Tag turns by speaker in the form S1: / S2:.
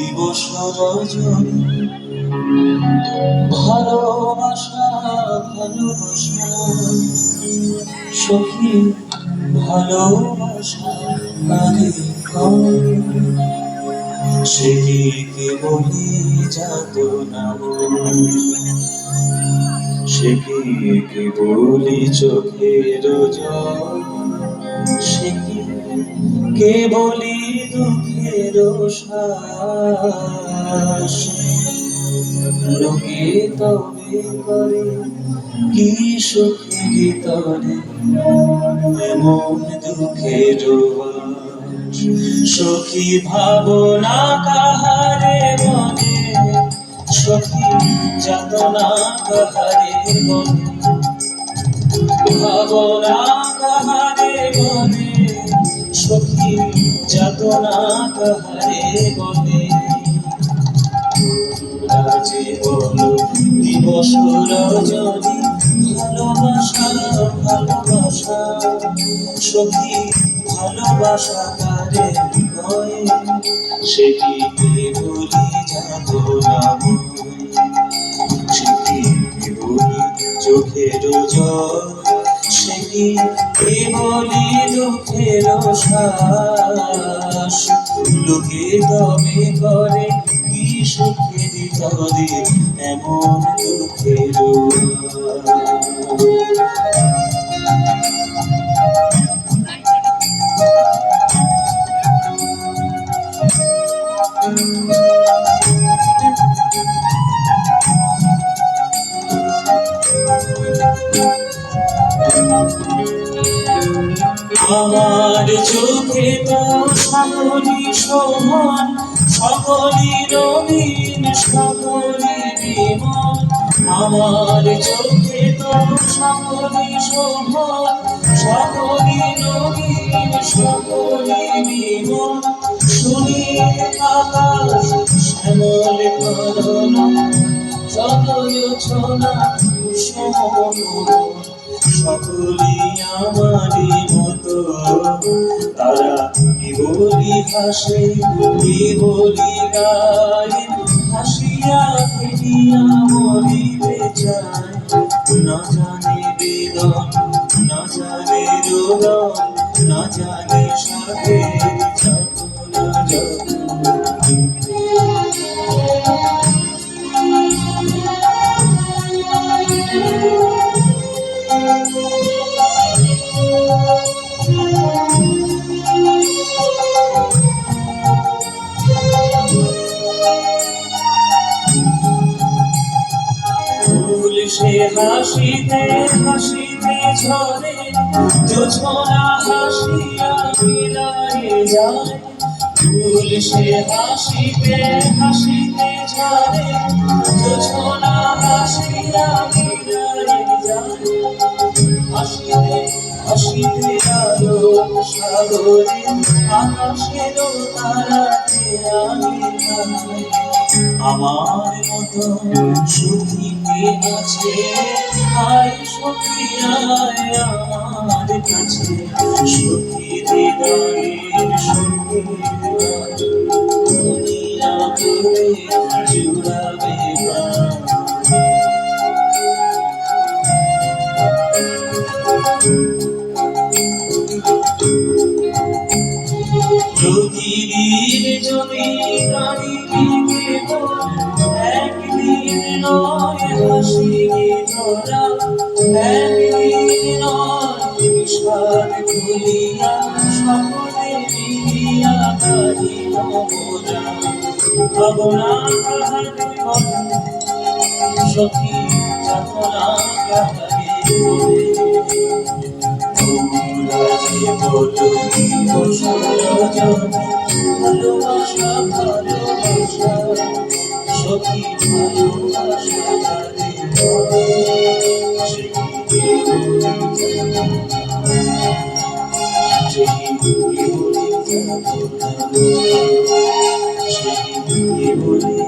S1: দিবস রজনী ভালোবাসা ভালোবাসা সখী ভালোবাসা আরে সে কি বলি যাতনা সে কি বলি চোখের জল সে কে বলি দুঃখের শ্বাস লোকে তবে করে কি সুখে ভিতরে এমন দুঃখের বাস সখী ভাবনা কাহারে মনে সখী যাতনা কাহারে মনে ভাবনা কাহারে মনে সখী যাতনা কাহারে বলে রাজে বলো দিবস রজনী ভালোবাসা ভালোবাসা সখী ভালোবাসা কারে হয় সে কি বলি যাতনা সে কি বলি চোখের জল সে কি বলি দুঃখের শ্বাস লোকে তবে করে কি সুখে ভিতরে এমন দুঃখের আমার চোখে তো সকলি সমান সকলি রঙিন সকলি বিমল আমার চোখে তো সকলি সমান সকলি রঙিন সকলি বিমল সুনীল আকাশ শ্যামল করণ সদয় ছোনা কুসুম সকলি আমারি মতো তারা কি বলি হাসে কি বলি গায় হাসিয়া ফিরিয়া মরিতে চায় না জানে বেদন না জানে রোদন না জানে সাথে যাতনা সে হাসিতে হাসিতে ঝরে জোছনা হাসিয়া বিদায় যায় ফুল সে হাসিতে হাসিতে ঝরে জোছনা হাসিয়া বিদায় যায় হাসিতে হাসিতে আলো সাগরে আকাশের তারাতে আমি আমার মতো সুখী কে আছে আয় সখী আয় আমার কাছে সুখী হৃদয়ের সুখী দুনিয়া করে জুড়াবে প্রতিদিন যদি কাঁদিবে একদিন নয় হাসিবে ধরা একদিন নয় বিষাদ খুলিয়া সকলে মিলিয়া কাঁদিব মোরা ভাবনা কাহারে বলে সখী যাতনা কাহারে বলে বলো দিবস রজনী ভালোবাসা ভালোবাসা সখী ভালোবাসা কারে সে কি বলি যাতনা সে কি বলি